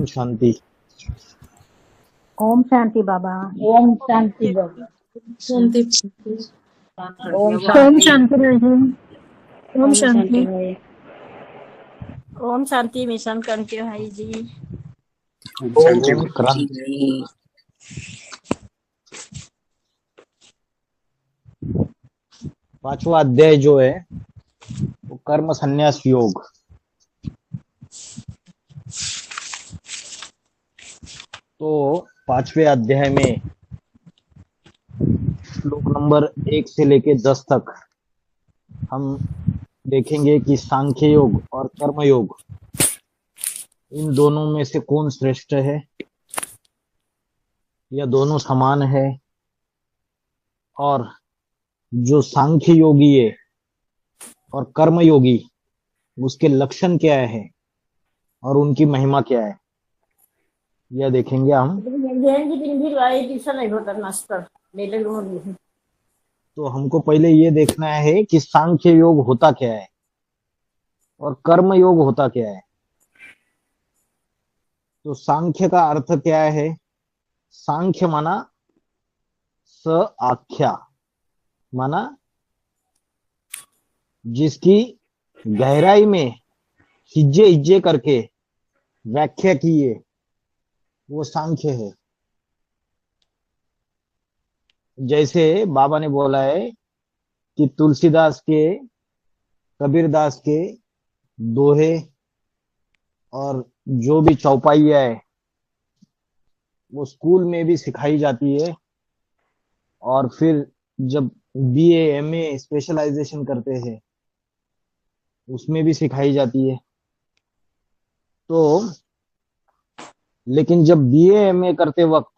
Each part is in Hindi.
शांति। ओम शांति बाबा। ओम शांति बाबा। शांति। ओम ओम शांति। शांति रही। ओम शांति। भाई। ओम शांति मिशन करके भाई जी। ओम क्रांति। पांचवा अध्याय जो है वो कर्म संन्यास योग। तो पांचवे अध्याय में श्लोक नंबर 1 से लेके 10 तक हम देखेंगे कि सांख्य योग और कर्म योग इन दोनों में से कौन श्रेष्ठ है या दोनों समान है, और जो सांख्य योगी है और कर्म योगी उसके लक्षण क्या है और उनकी महिमा क्या है, यह देखेंगे हम। तो हमको पहले ये देखना है कि सांख्य योग होता क्या है और कर्म योग होता क्या है। तो सांख्य का अर्थ क्या है? सांख्य माना स आख्या, माना जिसकी गहराई में हिज्जे हिज्जे करके व्याख्या की है वो सांख्य है। जैसे बाबा ने बोला है कि तुलसीदास के, कबीरदास के दोहे और जो भी चौपाइयाँ है वो स्कूल में भी सिखाई जाती है, और फिर जब बीए एमए स्पेशलाइजेशन करते हैं उसमें भी सिखाई जाती है। तो लेकिन जब बीए एमए करते वक्त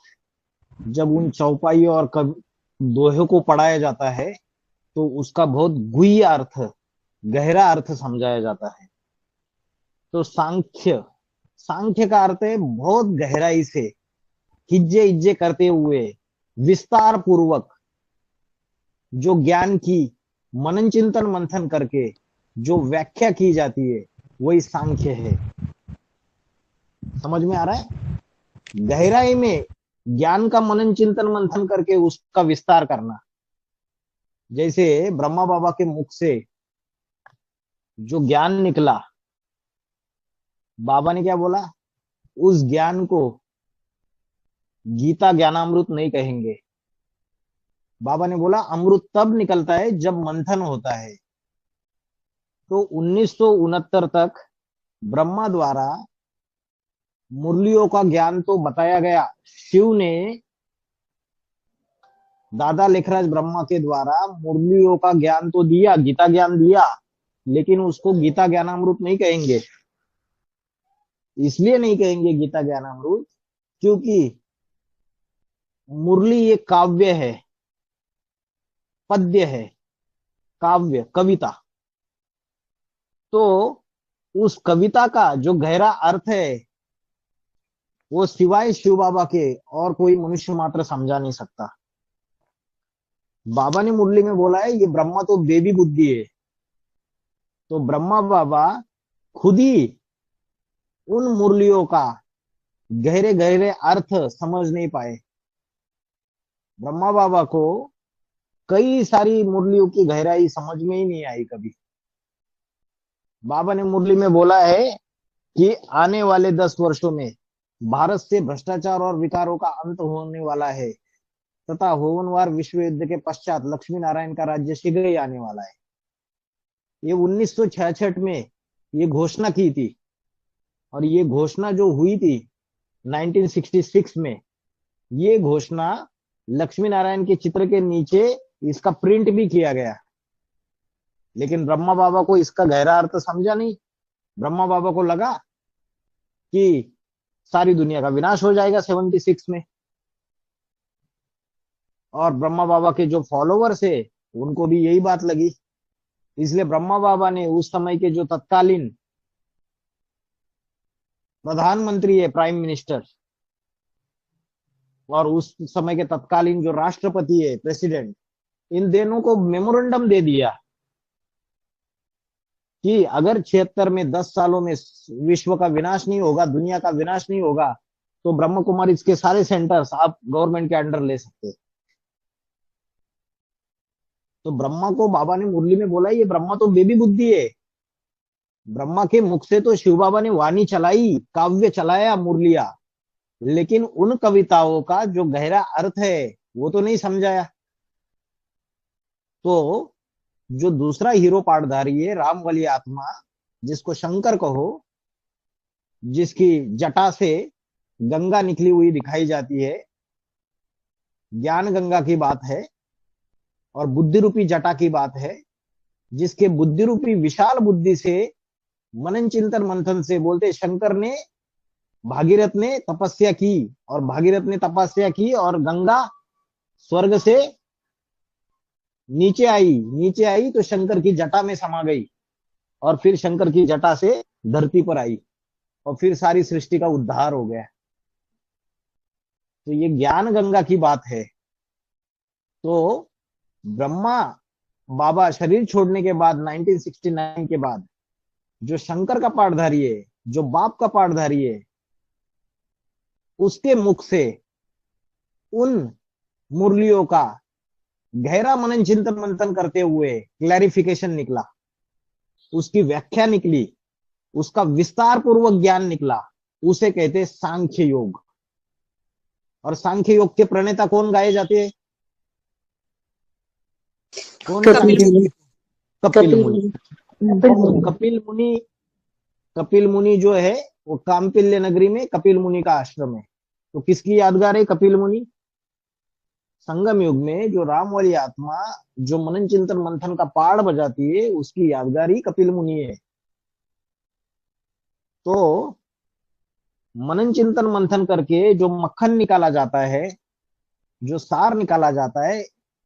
जब उन चौपाइयों और दोहे को पढ़ाया जाता है तो उसका बहुत गुह्य अर्थ, गहरा अर्थ समझाया जाता है। तो सांख्य का अर्थ है बहुत गहराई से, हिज्जे हिज्जे करते हुए, विस्तार पूर्वक जो ज्ञान की मनन चिंतन मंथन करके जो व्याख्या की जाती है वही सांख्य है। समझ में आ रहा है? गहराई में ज्ञान का मनन चिंतन मंथन करके उसका विस्तार करना। जैसे ब्रह्मा बाबा के मुख से जो ज्ञान निकला, बाबा ने क्या बोला? उस ज्ञान को गीता ज्ञानामृत नहीं कहेंगे। बाबा ने बोला अमृत तब निकलता है जब मंथन होता है। तो 1969 तक ब्रह्मा द्वारा मुरलियों का ज्ञान तो बताया गया। शिव ने दादा लेखराज ब्रह्मा के द्वारा मुरलियों का ज्ञान तो दिया, गीता ज्ञान दिया, लेकिन उसको गीता ज्ञानामृत नहीं कहेंगे। इसलिए नहीं कहेंगे गीता ज्ञानामृत क्योंकि मुरली एक काव्य है, पद्य है, काव्य, कविता। तो उस कविता का जो गहरा अर्थ है वो सिवाय शिव बाबा के और कोई मनुष्य मात्र समझा नहीं सकता। बाबा ने मुरली में बोला है ये ब्रह्मा तो बेबी बुद्धि है। तो ब्रह्मा बाबा खुद ही उन मुरलियों का गहरे गहरे अर्थ समझ नहीं पाए। ब्रह्मा बाबा को कई सारी मुरलियों की गहराई समझ में ही नहीं आई कभी। बाबा ने मुरली में बोला है कि आने वाले 10 वर्षों में भारत से भ्रष्टाचार और विकारों का अंत होने वाला है तथा होनवार विश्व युद्ध के पश्चात लक्ष्मी नारायण का राज्य शीघ्र ही आने वाला है। ये 1966 में ये घोषणा की थी, और ये घोषणा जो हुई थी 1966 में, ये घोषणा लक्ष्मी नारायण के चित्र के नीचे इसका प्रिंट भी किया गया। लेकिन ब्रह्मा बाबा को इसका गहरा अर्थ समझा नहीं। ब्रह्मा बाबा को लगा कि सारी दुनिया का विनाश हो जाएगा 76 में, और ब्रह्मा बाबा के जो फॉलोवर्स है उनको भी यही बात लगी। इसलिए ब्रह्मा बाबा ने उस समय के जो तत्कालीन प्रधानमंत्री है, प्राइम मिनिस्टर, और उस समय के तत्कालीन जो राष्ट्रपति है, प्रेसिडेंट, इन दोनों को मेमोरेंडम दे दिया कि अगर 76 में 10 सालों में विश्व का विनाश नहीं होगा, दुनिया का विनाश नहीं होगा, तो ब्रह्म कुमारी के सारे सेंटर्स आप गवर्नमेंट के अंडर ले सकते हैं। तो ब्रह्मा को बाबा ने मुरली में बोला, ये ब्रह्मा तो बेबी बुद्धि है। ब्रह्मा के मुख से तो शिव बाबा ने वाणी चलाई, काव्य चलाया, मुरलिया, लेकिन उन कविताओं का जो गहरा अर्थ है वो तो नहीं समझाया। तो जो दूसरा हीरो पाठधारी है, राम वाली आत्मा, जिसको शंकर कहो, जिसकी जटा से गंगा निकली हुई दिखाई जाती है, ज्ञान गंगा की बात है, और बुद्धि रूपी जटा की बात है, जिसके बुद्धि रूपी विशाल बुद्धि से मनन चिंतन मंथन से, बोलते शंकर ने, भागीरथ ने तपस्या की, और भागीरथ ने तपस्या की और गंगा स्वर्ग से नीचे आई तो शंकर की जटा में समा गई, और फिर शंकर की जटा से धरती पर आई, और फिर सारी सृष्टि का उद्धार हो गया। तो ये ज्ञान गंगा की बात है। तो ब्रह्मा बाबा शरीर छोड़ने के बाद 1969 के बाद जो शंकर का पाठधारी है, जो बाप का पाठधारी है, उसके मुख से उन मुरलियों का गहरा मनन चिंतन मंथन करते हुए क्लैरिफिकेशन निकला, उसकी व्याख्या निकली, उसका विस्तार पूर्वक ज्ञान निकला। उसे कहते सांख्य योग। और सांख्य योग के प्रणेता कौन गाए जाते हैं? कौन? कपिल मुनि। कपिल मुनि जो है वो काम्पिल्य नगरी में कपिल मुनि का आश्रम है। तो किसकी यादगार है कपिल मुनि? संगम युग में जो राम वाली आत्मा जो मनन चिंतन मंथन का पाठ बजाती है, उसकी यादगार ही कपिल मुनि है। तो मनन चिंतन मंथन करके जो मक्खन निकाला जाता है, जो सार निकाला जाता है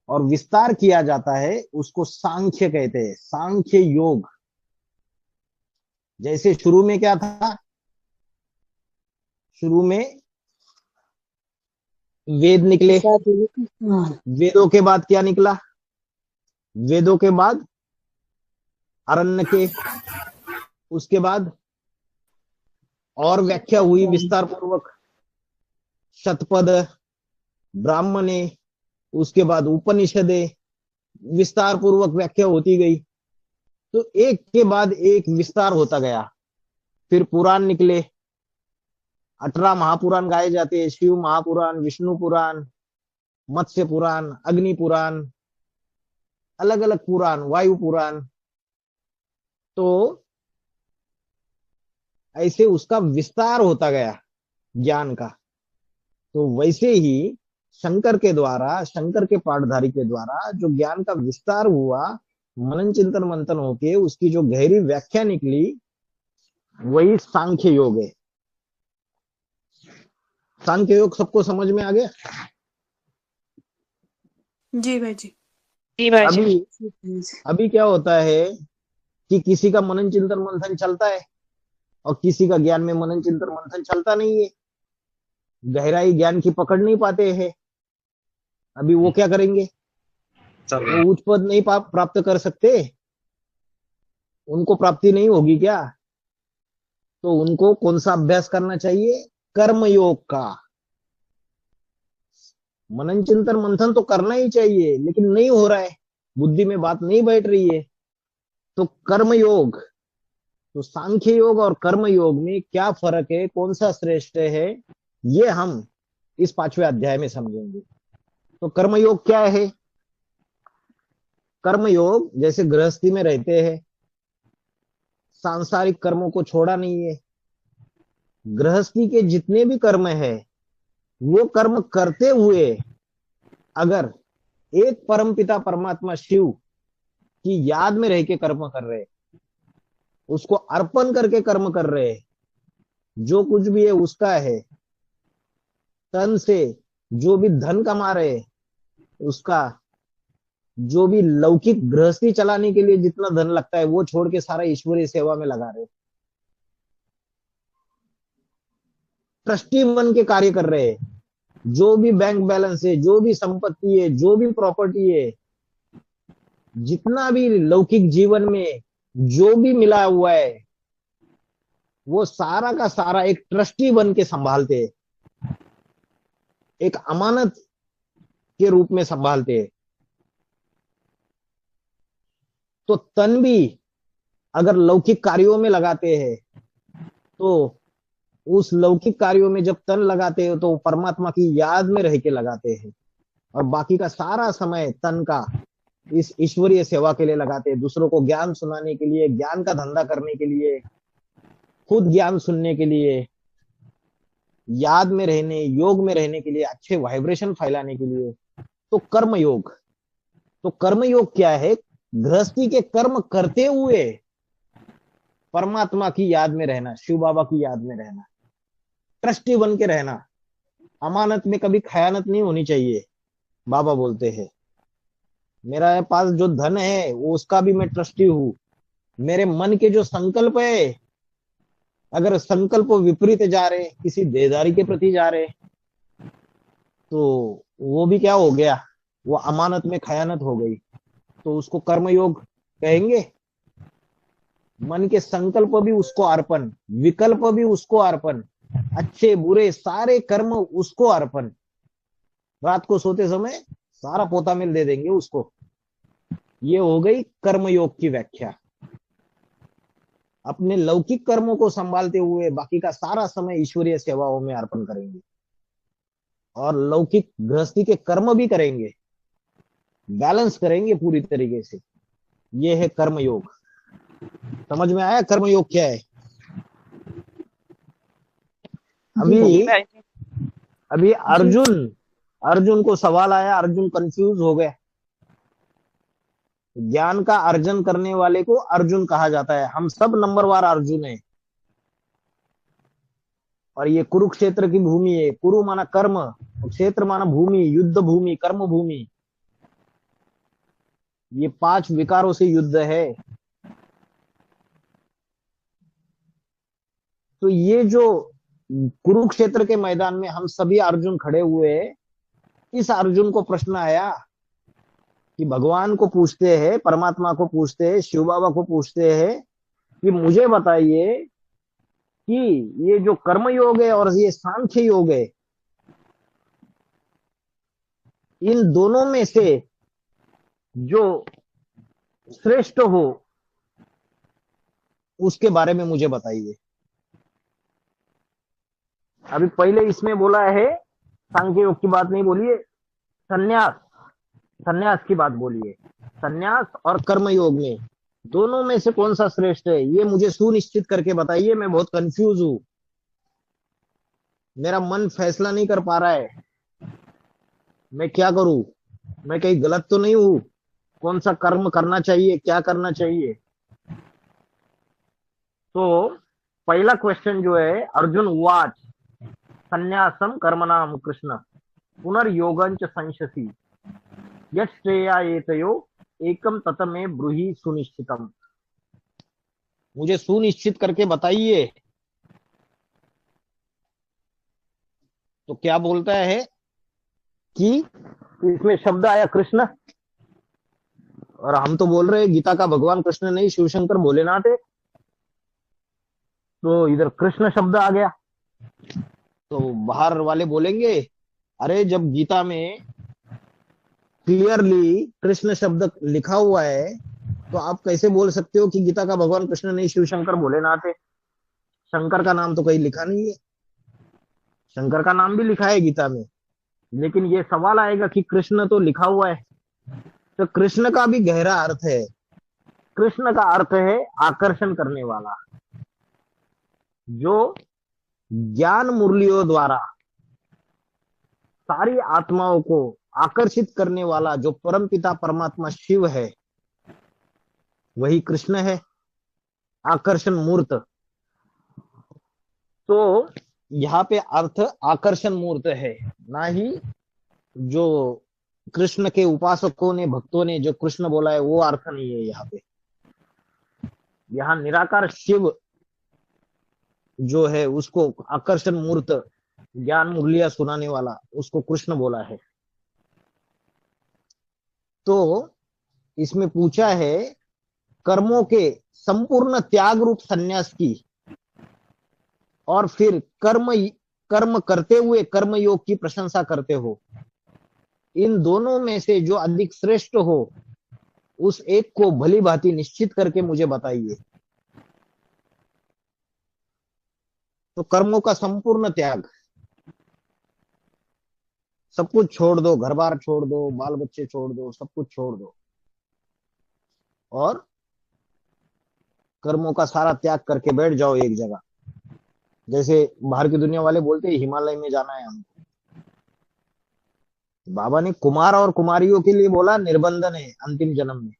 और विस्तार किया जाता है, उसको सांख्य कहते हैं, सांख्य योग। जैसे शुरू में क्या था? शुरू में वेद निकले, वेदों के बाद क्या निकला? वेदों के बाद अरण्य के, उसके बाद और व्याख्या हुई विस्तार पूर्वक शतपद, ब्राह्मणे, उसके बाद उपनिषदे, विस्तार पूर्वक व्याख्या होती गई। तो एक के बाद एक विस्तार होता गया। फिर पुराण निकले, 18 महापुराण गाए जाते हैं, शिव महापुराण, विष्णु पुराण, मत्स्य पुराण, अग्नि पुराण, अलग अलग पुराण, वायु पुराण। तो ऐसे उसका विस्तार होता गया ज्ञान का। तो वैसे ही शंकर के द्वारा, शंकर के पाठधारी के द्वारा जो ज्ञान का विस्तार हुआ, मनन चिंतन मंथन होके उसकी जो गहरी व्याख्या निकली, वही सांख्य योग है। सांख्य योग सबको समझ में आ गया? जी भाई जी। जी भाई जी। अभी क्या होता है कि किसी का मनन चिंतन मंथन चलता है और किसी का ज्ञान में मनन चिंतन मंथन चलता नहीं है, गहराई ज्ञान की पकड़ नहीं पाते हैं। अभी वो क्या करेंगे? वो उच्च पद नहीं प्राप्त कर सकते, उनको प्राप्ति नहीं होगी क्या? तो उनको कौन सा अभ्यास करना चाहिए? कर्म योग का। मनन चिंतन मंथन तो करना ही चाहिए, लेकिन नहीं हो रहा है, बुद्धि में बात नहीं बैठ रही है। तो कर्म योग, तो सांख्य योग और कर्म योग में क्या फर्क है, कौन सा श्रेष्ठ है, ये हम इस 5वें अध्याय में समझेंगे। तो कर्म योग क्या है? कर्म योग जैसे गृहस्थी में रहते हैं, सांसारिक कर्मों को छोड़ा नहीं है, गृहस्थी के जितने भी कर्म है वो कर्म करते हुए अगर एक परमपिता परमात्मा शिव की याद में रह के कर्म कर रहे, उसको अर्पण करके कर्म कर रहे, जो कुछ भी है उसका है, तन से जो भी धन कमा रहे उसका, जो भी लौकिक गृहस्थी चलाने के लिए जितना धन लगता है वो छोड़ के सारा ईश्वरीय सेवा में लगा रहे, ट्रस्टी बन के कार्य कर रहे हैं, जो भी बैंक बैलेंस है, जो भी संपत्ति है, जो भी प्रॉपर्टी है, जितना भी लौकिक जीवन में जो भी मिला हुआ है वो सारा का सारा एक ट्रस्टी बन के संभालते हैं, एक अमानत के रूप में संभालते हैं। तो तन भी अगर लौकिक कार्यों में लगाते हैं तो उस लौकिक कार्यों में जब तन लगाते हो तो परमात्मा की याद में रह के लगाते हैं, और बाकी का सारा समय तन का इस ईश्वरीय सेवा के लिए लगाते हैं, दूसरों को ज्ञान सुनाने के लिए, ज्ञान का धंधा करने के लिए, खुद ज्ञान सुनने के लिए, याद में रहने, योग में रहने के लिए, अच्छे वाइब्रेशन फैलाने के लिए। तो कर्म योग, तो कर्म योग क्या है? गृहस्थी के कर्म करते हुए परमात्मा की याद में रहना, शिव बाबा की याद में रहना, ट्रस्टी बन के रहना। अमानत में कभी खयानत नहीं होनी चाहिए। बाबा बोलते हैं मेरा पास जो धन है वो उसका भी मैं ट्रस्टी हूं। मेरे मन के जो संकल्प है, अगर संकल्प विपरीत जा रहे, किसी देदारी के प्रति जा रहे, तो वो भी क्या हो गया? वो अमानत में खयानत हो गई। तो उसको कर्मयोग कहेंगे। मन के संकल्प भी उसको अर्पण, विकल्प भी उसको अर्पण, अच्छे बुरे सारे कर्म उसको अर्पण। रात को सोते समय सारा पोता मिल दे देंगे उसको। ये हो गई कर्मयोग की व्याख्या। अपने लौकिक कर्मों को संभालते हुए बाकी का सारा समय ईश्वरीय सेवाओं में अर्पण करेंगे, और लौकिक गृहस्थी के कर्म भी करेंगे, बैलेंस करेंगे पूरी तरीके से। ये है कर्मयोग। समझ में आया कर्मयोग क्या है? अभी अभी अर्जुन अर्जुन को सवाल आया, अर्जुन कंफ्यूज हो गए। ज्ञान का अर्जन करने वाले को अर्जुन कहा जाता है। हम सब नंबरवार अर्जुन है। और ये कुरुक्षेत्र की भूमि है। कुरु माना कर्म, क्षेत्र माना भूमि, युद्ध भूमि, कर्म भूमि। ये 5 विकारों से युद्ध है। तो ये जो कुरुक्षेत्र के मैदान में हम सभी अर्जुन खड़े हुए, इस अर्जुन को प्रश्न आया कि भगवान को पूछते हैं, परमात्मा को पूछते हैं, शिव बाबा को पूछते हैं कि मुझे बताइए कि ये जो कर्म योग है और ये सांख्य योग है, इन दोनों में से जो श्रेष्ठ हो उसके बारे में मुझे बताइए। अभी पहले इसमें बोला है, सांख्य योग की बात नहीं बोली है, संन्यास की बात बोली है। संन्यास और कर्म योग में दोनों में से कौन सा श्रेष्ठ है, ये मुझे सुनिश्चित करके बताइए। मैं बहुत कंफ्यूज हूं, मेरा मन फैसला नहीं कर पा रहा है। मैं क्या करूं? मैं कहीं गलत तो नहीं हूं? कौन सा कर्म करना चाहिए, क्या करना चाहिए? तो पहला क्वेश्चन जो है, अर्जुन वाच संन्यासम कर्मणाम कृष्ण पुनर्योगंच संशसी यश्रेयायेतयो एकम ततमे ब्रूहि सुनिश्चितम। मुझे सुनिश्चित करके बताइए। तो क्या बोलता है कि इसमें शब्द आया कृष्ण, और हम तो बोल रहे हैं गीता का भगवान कृष्ण नहीं शिव शंकर भोलेनाथ है। तो इधर कृष्ण शब्द आ गया। तो बाहर वाले बोलेंगे अरे जब गीता में क्लियरली कृष्ण शब्द लिखा हुआ है तो आप कैसे बोल सकते हो कि गीता का भगवान कृष्ण नहीं शिव शंकर भोलेनाथ है? शंकर का नाम तो कहीं लिखा नहीं है। शंकर का नाम भी लिखा है गीता में, लेकिन ये सवाल आएगा कि कृष्ण तो लिखा हुआ है। तो कृष्ण का भी गहरा अर्थ है। कृष्ण का अर्थ है आकर्षण करने वाला, जो ज्ञान मुरलियों द्वारा सारी आत्माओं को आकर्षित करने वाला, जो परमपिता परमात्मा शिव है वही कृष्ण है, आकर्षण मूर्त। तो यहाँ पे अर्थ आकर्षण मूर्त है, ना ही जो कृष्ण के उपासकों ने, भक्तों ने जो कृष्ण बोला है वो अर्थ नहीं है यहाँ पे। यहाँ निराकार शिव जो है उसको आकर्षण मूर्त, ज्ञान मुरलिया सुनाने वाला, उसको कृष्ण बोला है। तो इसमें पूछा है कर्मों के संपूर्ण त्याग रूप संन्यास की, और फिर कर्म कर्म करते हुए कर्म योग की प्रशंसा करते हो, इन दोनों में से जो अधिक श्रेष्ठ हो उस एक को भली भांति निश्चित करके मुझे बताइए। तो कर्मों का संपूर्ण त्याग, सब कुछ छोड़ दो, घर बार छोड़ दो, बाल बच्चे छोड़ दो, सब कुछ छोड़ दो, और कर्मों का सारा त्याग करके बैठ जाओ एक जगह। जैसे बाहर की दुनिया वाले बोलते हैं हिमालय में जाना है हमको, बाबा ने कुमार और कुमारियों के लिए बोला निर्बंधन है अंतिम जन्म में।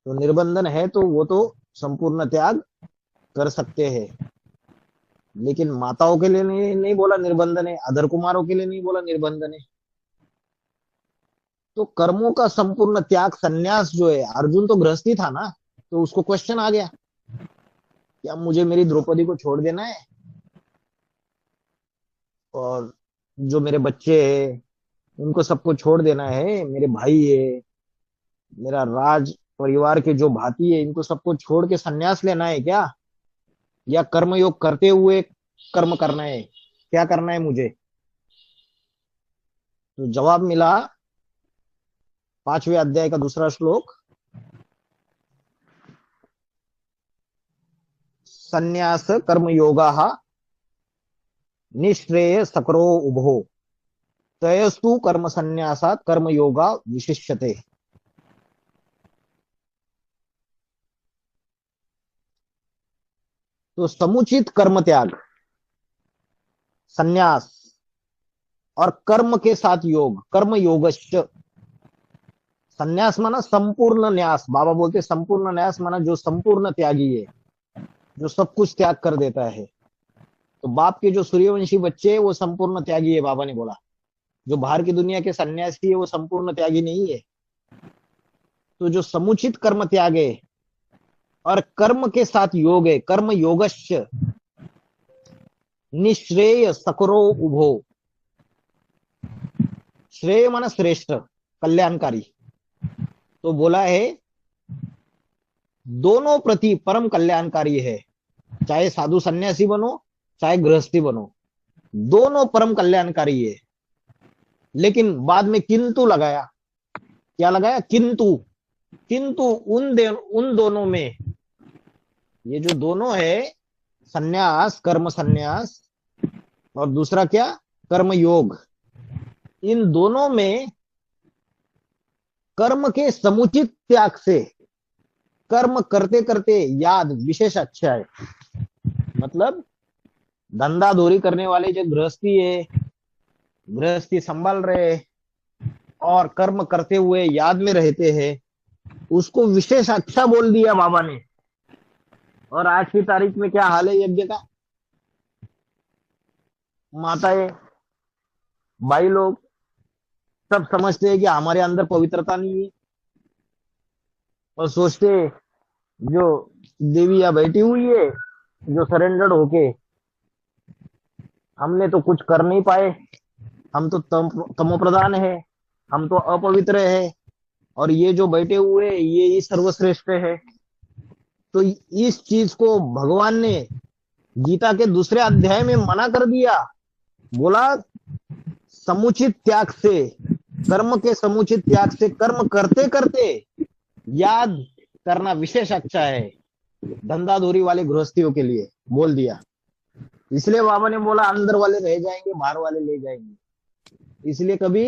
तो निर्बंधन है तो वो तो संपूर्ण त्याग कर सकते हैं, लेकिन माताओं के लिए नहीं बोला निर्बंधन है, अधर कुमारों के लिए नहीं बोला निर्बंधन है। तो कर्मों का संपूर्ण त्याग संन्यास जो है, अर्जुन तो गृहस्थी था ना, तो उसको क्वेश्चन आ गया, क्या मुझे मेरी द्रौपदी को छोड़ देना है, और जो मेरे बच्चे हैं उनको सबको छोड़ देना है, मेरे भाई है, मेरा राज परिवार के जो भाती है इनको सबको छोड़ के संन्यास लेना है क्या, या कर्म योग करते हुए कर्म करना है, क्या करना है मुझे। तो जवाब मिला 5वें अध्याय का दूसरा श्लोक, संन्यास कर्म योगा निश्रेय सकरो उभो तयस्तु कर्म संन्यासात कर्म योगा विशिष्यते। तो समुचित कर्म त्याग, संन्यास और कर्म के साथ योग, कर्म योगश्च। संन्यास माना संपूर्ण न्यास, बाबा बोलते संपूर्ण न्यास माना जो संपूर्ण त्यागी है, जो सब कुछ त्याग कर देता है। तो बाप के जो सूर्यवंशी बच्चे है वो संपूर्ण त्यागी है, बाबा ने बोला। जो बाहर की दुनिया के सन्यासी है वो संपूर्ण त्यागी नहीं है। तो जो समुचित कर्म त्याग है और कर्म के साथ योग है, कर्म योगश्च निश्रेय सकरो उभो। श्रेय माना श्रेष्ठ, कल्याणकारी। तो बोला है दोनों प्रति परम कल्याणकारी है, चाहे साधु सन्यासी बनो चाहे गृहस्थी बनो, दोनों परम कल्याणकारी है। लेकिन बाद में किंतु लगाया, क्या लगाया, किंतु। किंतु उन दोनों में, ये जो दोनों है सन्यास, कर्म सन्यास और दूसरा क्या, कर्म योग, इन दोनों में कर्म के समुचित त्याग से कर्म करते करते याद विशेष अच्छा है। मतलब धंधा धोरी करने वाले जो गृहस्थी है, गृहस्थी संभाल रहे और कर्म करते हुए याद में रहते हैं, उसको विशेष अच्छा बोल दिया बाबा ने। और आज की तारीख में क्या हाल है यज्ञ का, माताएं भाई लोग सब समझते हैं कि हमारे अंदर पवित्रता नहीं है, और सोचते जो देवी या बैठी हुई है जो सरेंडर्ड होके, हमने तो कुछ कर नहीं पाए, हम तो तमो प्रधान है, हम तो अपवित्र है, और ये जो बैठे हुए ये ही सर्वश्रेष्ठ है। तो इस चीज को भगवान ने गीता के दूसरे अध्याय में मना कर दिया। बोला समुचित त्याग से, कर्म के समुचित त्याग से कर्म करते करते याद करना विशेष अच्छा है धंधाधोरी वाले गृहस्थियों के लिए, बोल दिया। इसलिए बाबा ने बोला अंदर वाले रह जाएंगे, बाहर वाले ले जाएंगे। इसलिए कभी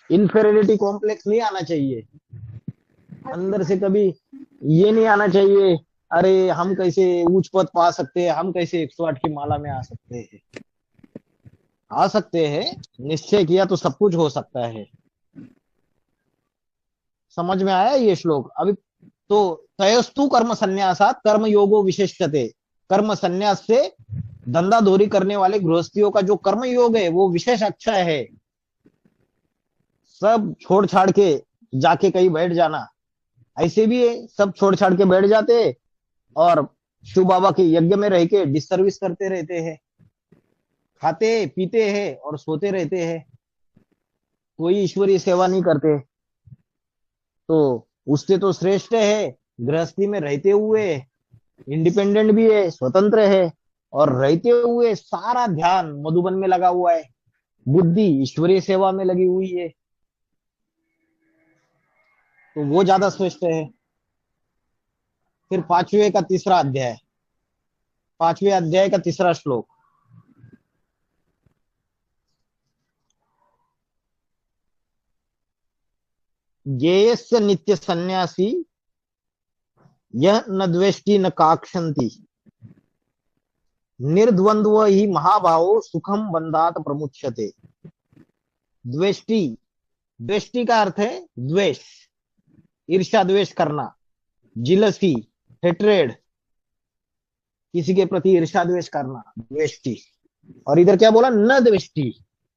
इंफेरियरिटी कॉम्प्लेक्स नहीं आना चाहिए अंदर से, कभी ये नहीं आना चाहिए अरे हम कैसे ऊंच पद पा सकते हैं, हम कैसे 108 की माला में आ सकते हैं। आ सकते हैं, निश्चय किया तो सब कुछ हो सकता है। समझ में आया ये श्लोक अभी। तो तयस्तु कर्म संन्यासात कर्म योगो विशेष्यते, कर्म संन्यास से धंधा धोरी करने वाले गृहस्थियों का जो कर्म योग है वो विशेष अच्छा है। सब छोड़ छाड़ के जाके कहीं बैठ जाना, ऐसे भी है सब छोड़ छाड़ के बैठ जाते और शिव बाबा के यज्ञ में रह के डिसर्विस करते रहते हैं, खाते पीते हैं और सोते रहते हैं, कोई ईश्वरीय सेवा नहीं करते। तो उससे तो श्रेष्ठ है गृहस्थी में रहते हुए, इंडिपेंडेंट भी है, स्वतंत्र है, और रहते हुए सारा ध्यान मधुबन में लगा हुआ है, बुद्धि ईश्वरीय सेवा में लगी हुई है, तो वो ज्यादा श्रेष्ठ है। फिर पांचवें अध्याय का तीसरा श्लोक। ज्ञेयस्य नित्य सन्यासी यह न द्वेष्टि न काक्षन्ति निर्द्वंद्व ही महाभावो सुखम बंधात प्रमुच्यते। द्वेष्टि, द्वेष्टि का अर्थ है द्वेष, ईर्ष्या द्वेष करना, जिलसी, हेट्रेड, किसी के प्रति ईर्ष्या द्वेष करना, द्वेष्टि। और इधर क्या बोला? न द्वेष्टि,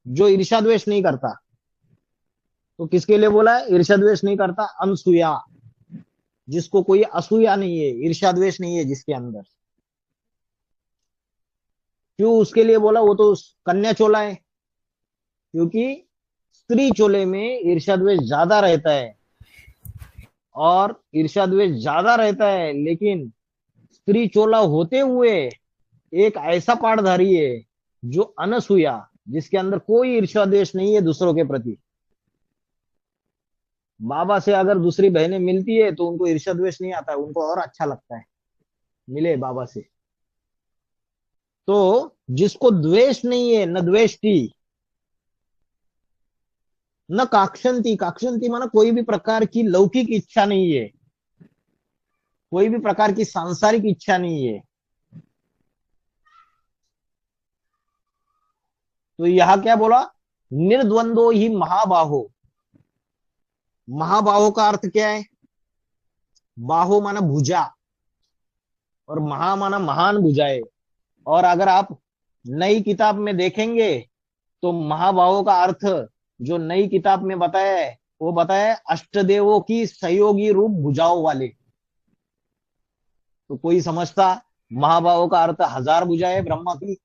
जो ईर्ष्या द्वेष नहीं करता। तो किसके लिए बोला है ईर्ष्या द्वेष नहीं करता? अनसूया, जिसको कोई असूया नहीं है, ईर्ष्या द्वेष नहीं है जिसके अंदर। क्यों उसके लिए बोला? वो तो कन्या चोला है, क्योंकि स्त्री चोले में ईर्ष्या द्वेष ज्यादा रहता है, और ईर्ष्या द्वेष ज्यादा रहता है, लेकिन स्त्री चोला होते हुए एक ऐसा पाठधारी है जो अनसूया, जिसके अंदर कोई ईर्ष्या द्वेष नहीं है दूसरों के प्रति। बाबा से अगर दूसरी बहनें मिलती है तो उनको ईर्ष्या द्वेष नहीं आता है, उनको और अच्छा लगता है मिले बाबा से। तो जिसको द्वेष नहीं है, न द्वेष्टि न काक्षंती, काक्षंती माना कोई भी प्रकार की लौकिक इच्छा नहीं है, कोई भी प्रकार की सांसारिक इच्छा नहीं है। तो यहां क्या बोला? निर्द्वंदो ही महाबाहो। महाबाहो का अर्थ क्या है? बाहो माना भुजा, और महा माना महान भुजाएं। और अगर आप नई किताब में देखेंगे तो महाबाहो का अर्थ जो नई किताब में बताया है, वो बताया अष्टदेवों की सहयोगी रूप भुजाओं वाले। तो कोई समझता महाबाहो का अर्थ 1000 भुजाएं ब्रह्मा की,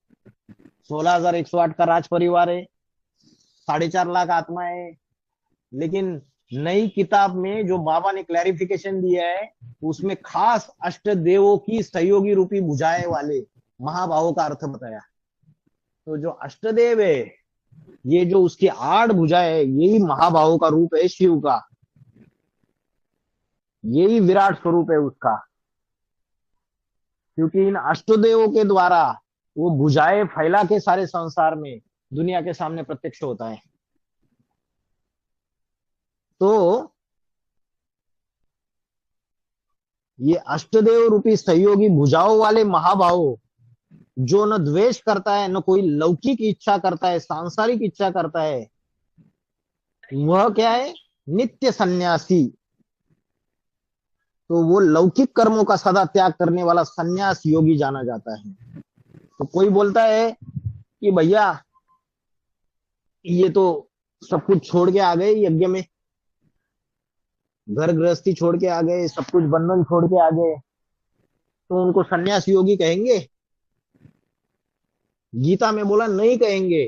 16,108 का राज परिवार है, 4.5 लाख आत्माएं है। लेकिन नई किताब में जो बाबा ने क्लैरिफिकेशन दिया है, उसमें खास अष्ट देवों की सहयोगी रूपी भुजाएं वाले महाबाहो का अर्थ बताया। तो जो अष्टदेव है, ये जो उसकी 8 भुजाएं है, यही महाबाहो का रूप है शिव का, यही विराट स्वरूप है उसका। क्योंकि इन अष्टदेवों के द्वारा वो भुजाएं फैला के सारे संसार में दुनिया के सामने प्रत्यक्ष होता है। तो ये अष्टदेव रूपी सहयोगी भुजाओं वाले महाभाव, जो न द्वेष करता है, न कोई लौकिक इच्छा करता है, सांसारिक इच्छा करता है, वह क्या है? नित्य सन्यासी। तो वो लौकिक कर्मों का सदा त्याग करने वाला सन्यास योगी जाना जाता है। तो कोई बोलता है कि भैया ये तो सब कुछ छोड़ के आ गए यज्ञ में, घर गृहस्थी छोड़ के आ गए, सब कुछ बंधन छोड़ के आ गए, तो उनको सन्यास योगी कहेंगे? गीता में बोला नहीं कहेंगे।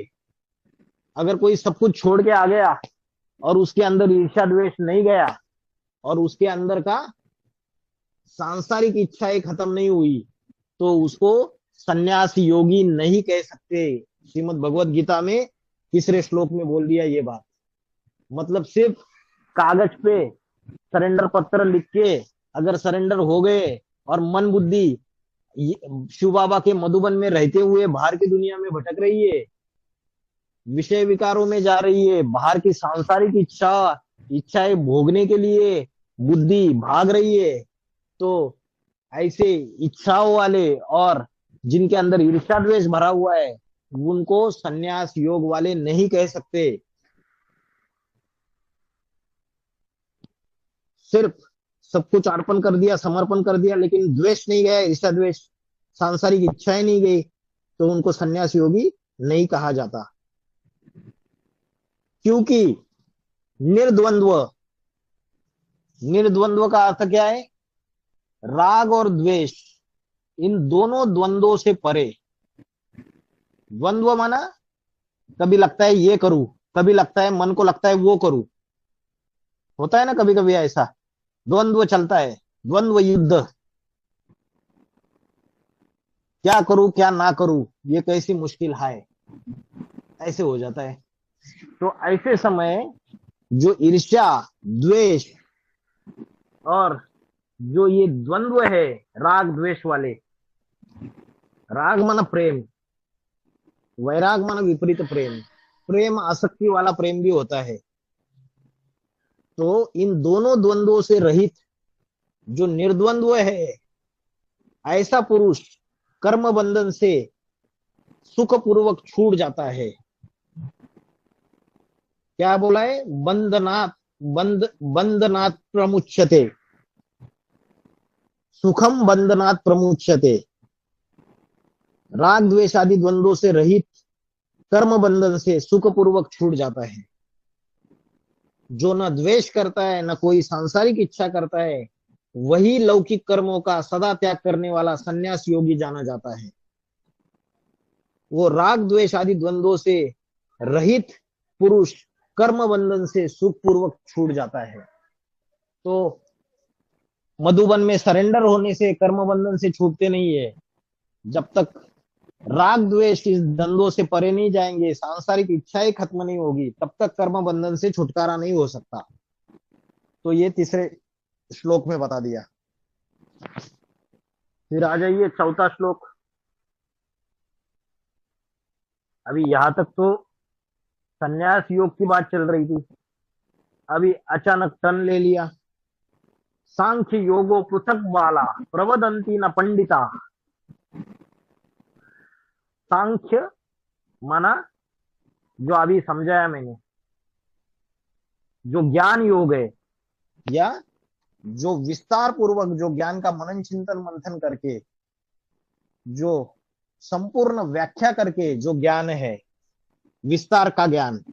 अगर कोई सब कुछ छोड़ के आ गया और उसके अंदर ईर्ष्या द्वेष नहीं गया, और उसके अंदर का सांसारिक इच्छाएं खत्म नहीं हुई, तो उसको सन्यास योगी नहीं कह सकते। श्रीमद् भगवत गीता में तीसरे श्लोक में बोल दिया ये बात। मतलब सिर्फ कागज पे सरेंडर पत्र लिख के अगर सरेंडर हो गए और मन बुद्धि शिव बाबा के मधुबन में रहते हुए बाहर की दुनिया में भटक रही है, विषय विकारों में जा रही है, बाहर की सांसारिक इच्छाएं भोगने के लिए बुद्धि भाग रही है, तो ऐसे इच्छाओं वाले और जिनके अंदर ईर्ष्या द्वेष भरा हुआ है, उनको सन्यास योग वाले नहीं कह सकते। सिर्फ सब कुछ अर्पण कर दिया, समर्पण कर दिया, लेकिन द्वेष नहीं गया, ईर्ष्या द्वेष, सांसारिक इच्छाएं नहीं गई, तो उनको सन्यास योगी नहीं कहा जाता। क्योंकि निर्द्वंद्व, निर्द्वंद्व का अर्थ क्या है? राग और द्वेष, इन दोनों द्वंद्वों से परे। द्वंद्व माना कभी लगता है ये करूं, कभी लगता है मन को लगता है वो करूं, होता है ना कभी कभी ऐसा। द्वंद्व चलता है, द्वंद्व युद्ध, क्या करूं क्या ना करूं, ये कैसी मुश्किल है, ऐसे हो जाता है। तो ऐसे समय जो ईर्ष्या, द्वेष और जो ये द्वंद्व है, राग द्वेष वाले, राग माना प्रेम, वैराग माना विपरीत प्रेम, प्रेम आसक्ति वाला प्रेम भी होता है। तो इन दोनों द्वंद्वों से रहित जो निर्द्वंद्व है, ऐसा पुरुष कर्म बंधन से सुख पूर्वक छूट जाता है। क्या बोला है? बंधनात्, बंधनात् प्रमुच्यते, सुखम बंधनात् प्रमुच्यते। राग द्वेष आदि द्वंद्वों से रहित कर्म बंधन से सुख पूर्वक छूट जाता है। जो न द्वेष करता है, न कोई सांसारिक इच्छा करता है, वही लौकिक कर्मों का सदा त्याग करने वाला संन्यास योगी जाना जाता है। वो राग द्वेष आदि द्वंद्वों से रहित पुरुष कर्म बंधन से सुख पूर्वक छूट जाता है। तो मधुबन में सरेंडर होने से कर्म बंधन से छूटते नहीं है। जब तक राग द्वेष इस द्वंद्वों से परे नहीं जाएंगे, सांसारिक इच्छाएं खत्म नहीं होगी, तब तक कर्म बंधन से छुटकारा नहीं हो सकता। तो ये तीसरे श्लोक में बता दिया। फिर आ जाइए चौथा श्लोक। अभी यहां तक तो संन्यास योग की बात चल रही थी, अभी अचानक टर्न ले लिया। सांख्य योगो पृथक बाला प्रवदंती न पंडिता। सांख्य माना जो अभी समझाया मैंने, जो ज्ञान योग है, या जो विस्तार पूर्वक जो ज्ञान का मनन चिंतन मंथन करके जो संपूर्ण व्याख्या करके जो ज्ञान है, विस्तार का ज्ञान,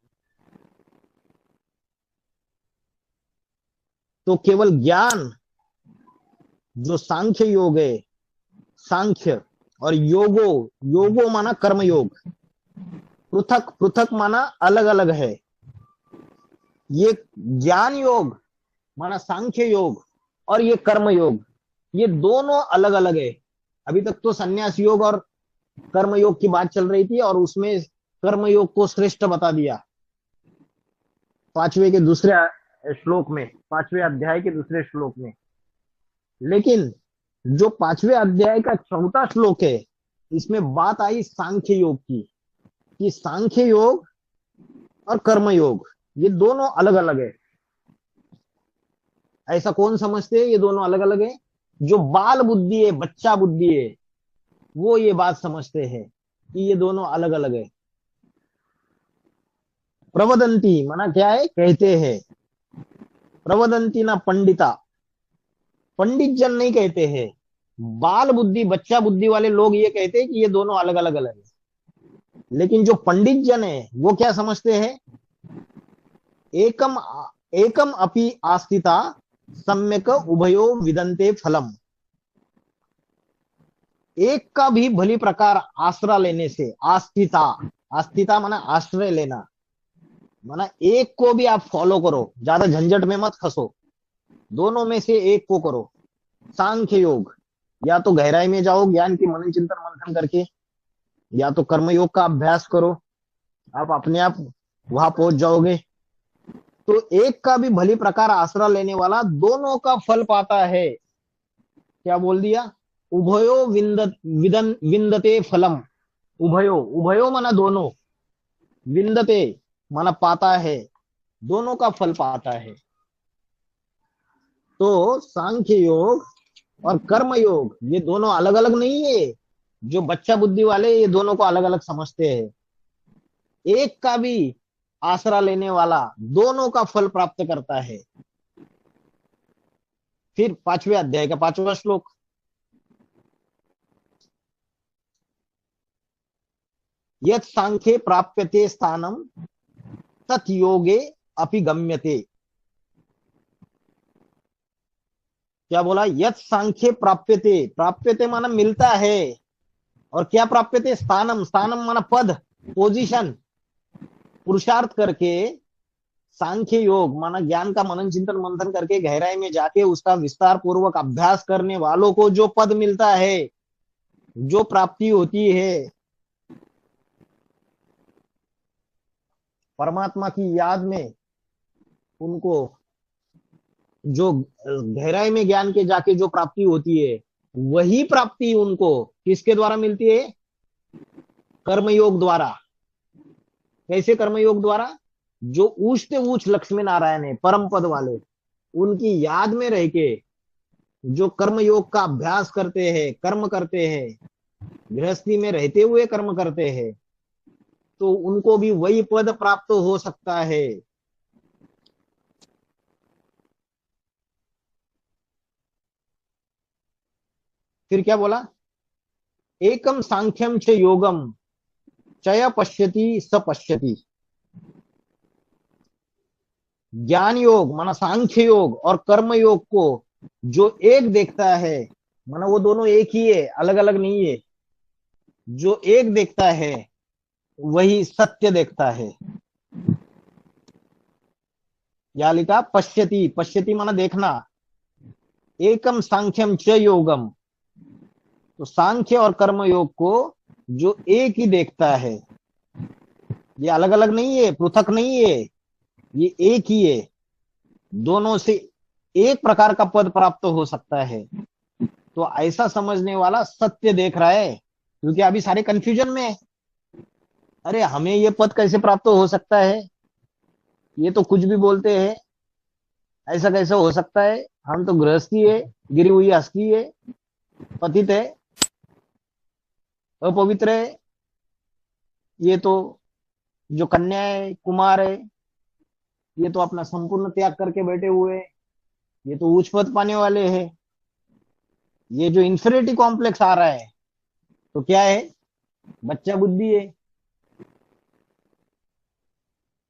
तो केवल ज्ञान जो सांख्य योग है, सांख्य और योगो, योगो माना कर्म योग, पृथक, पृथक माना अलग अलग है। ये ज्ञान योग माना सांख्य योग और ये कर्म योग, ये दोनों अलग अलग है। अभी तक तो संन्यास योग और कर्म योग की बात चल रही थी, और उसमें कर्म योग को श्रेष्ठ बता दिया पांचवे के दूसरे श्लोक में, पांचवे अध्याय के दूसरे श्लोक में। लेकिन जो पांचवे अध्याय का चौथा श्लोक है, इसमें बात आई सांख्य योग की, कि सांख्य योग और कर्म योग ये दोनों अलग अलग है। ऐसा कौन समझते हैं ये दोनों अलग अलग है? जो बाल बुद्धि है, बच्चा बुद्धि है, वो ये बात समझते हैं कि ये दोनों अलग अलग है। प्रवदंती माना क्या है? कहते हैं। प्रवदंती ना पंडिता, पंडित जन नहीं कहते हैं। बाल बुद्धि, बच्चा बुद्धि वाले लोग ये कहते हैं कि ये दोनों अलग अलग अलग है। लेकिन जो पंडित जन है वो क्या समझते हैं? एकम एकम अपि आस्थिता सम्यक उभयो विदन्ते फलम। एक का भी भली प्रकार आश्रय लेने से, आस्थिता, आस्थिता माना आश्रय लेना, माना एक को भी आप फॉलो करो, ज्यादा झंझट में मत फंसो, दोनों में से एक को करो। सांख्य योग, या तो गहराई में जाओ ज्ञान की मनन चिंतन मंथन करके, या तो कर्म योग का अभ्यास करो, आप अपने आप वहां पहुंच जाओगे। तो एक का भी भली प्रकार आश्रय लेने वाला दोनों का फल पाता है। क्या बोल दिया? उभयो विंदते फलम। उभयो, उभयो माना दोनों, विंदते माना पाता है, दोनों का फल पाता है। तो सांख्य योग और कर्म योग ये दोनों अलग अलग नहीं है। जो बच्चा बुद्धि वाले ये दोनों को अलग अलग समझते हैं। एक का भी आसरा लेने वाला दोनों का फल प्राप्त करता है। फिर पांचवें अध्याय का पांचवा श्लोक। यत् सांख्ये प्राप्यते स्थानम तत् योगे अपि गम्यते। क्या बोला? यत् सांख्ये प्राप्यते, प्राप्यते माना मिलता है, और क्या प्राप्यते? स्थानम, स्थानम माना पद, पोजीशन, पुरुषार्थ करके सांख्य योग माना ज्ञान का मनन चिंतन मंथन करके गहराई में जाके उसका विस्तार पूर्वक अभ्यास करने वालों को जो पद मिलता है, जो प्राप्ति होती है, परमात्मा की याद में उनको जो गहराई में ज्ञान के जाके जो प्राप्ति होती है, वही प्राप्ति उनको किसके द्वारा मिलती है? कर्मयोग द्वारा। कैसे कर्मयोग द्वारा? जो ऊंचते ऊंच लक्ष्मी नारायण है, परम पद वाले, उनकी याद में रह के जो कर्मयोग का अभ्यास करते हैं, कर्म करते हैं, गृहस्थी में रहते हुए कर्म करते हैं, तो उनको भी वही पद प्राप्त हो सकता है। फिर क्या बोला? एकम सांख्यम च योगम चय पश्यति स पश्यति। ज्ञान योग माना सांख्य योग और कर्म योग को जो एक देखता है, माना वो दोनों एक ही है, अलग अलग नहीं है, जो एक देखता है वही सत्य देखता है। या लिखा पश्यति, पश्यति माना देखना। एकम सांख्यम च योगम, तो सांख्य और कर्म योग को जो एक ही देखता है, ये अलग अलग नहीं है, पृथक नहीं है, ये एक ही है। दोनों से एक प्रकार का पद प्राप्त हो सकता है। तो ऐसा समझने वाला सत्य देख रहा है, क्योंकि अभी सारे कंफ्यूजन में है। अरे हमें ये पद कैसे प्राप्त हो सकता है? ये तो कुछ भी बोलते हैं, ऐसा कैसे हो सकता है? हम तो गृहस्थी है, गिरी हुई हस्ती है, पतित है, अपवित्र है, ये तो जो कन्या है, कुमार है, ये तो अपना संपूर्ण त्याग करके बैठे हुए हैं, ये तो उच्च पद पाने वाले हैं। ये जो इंफीरियरिटी कॉम्प्लेक्स आ रहा है, तो क्या है? बच्चा बुद्धि है,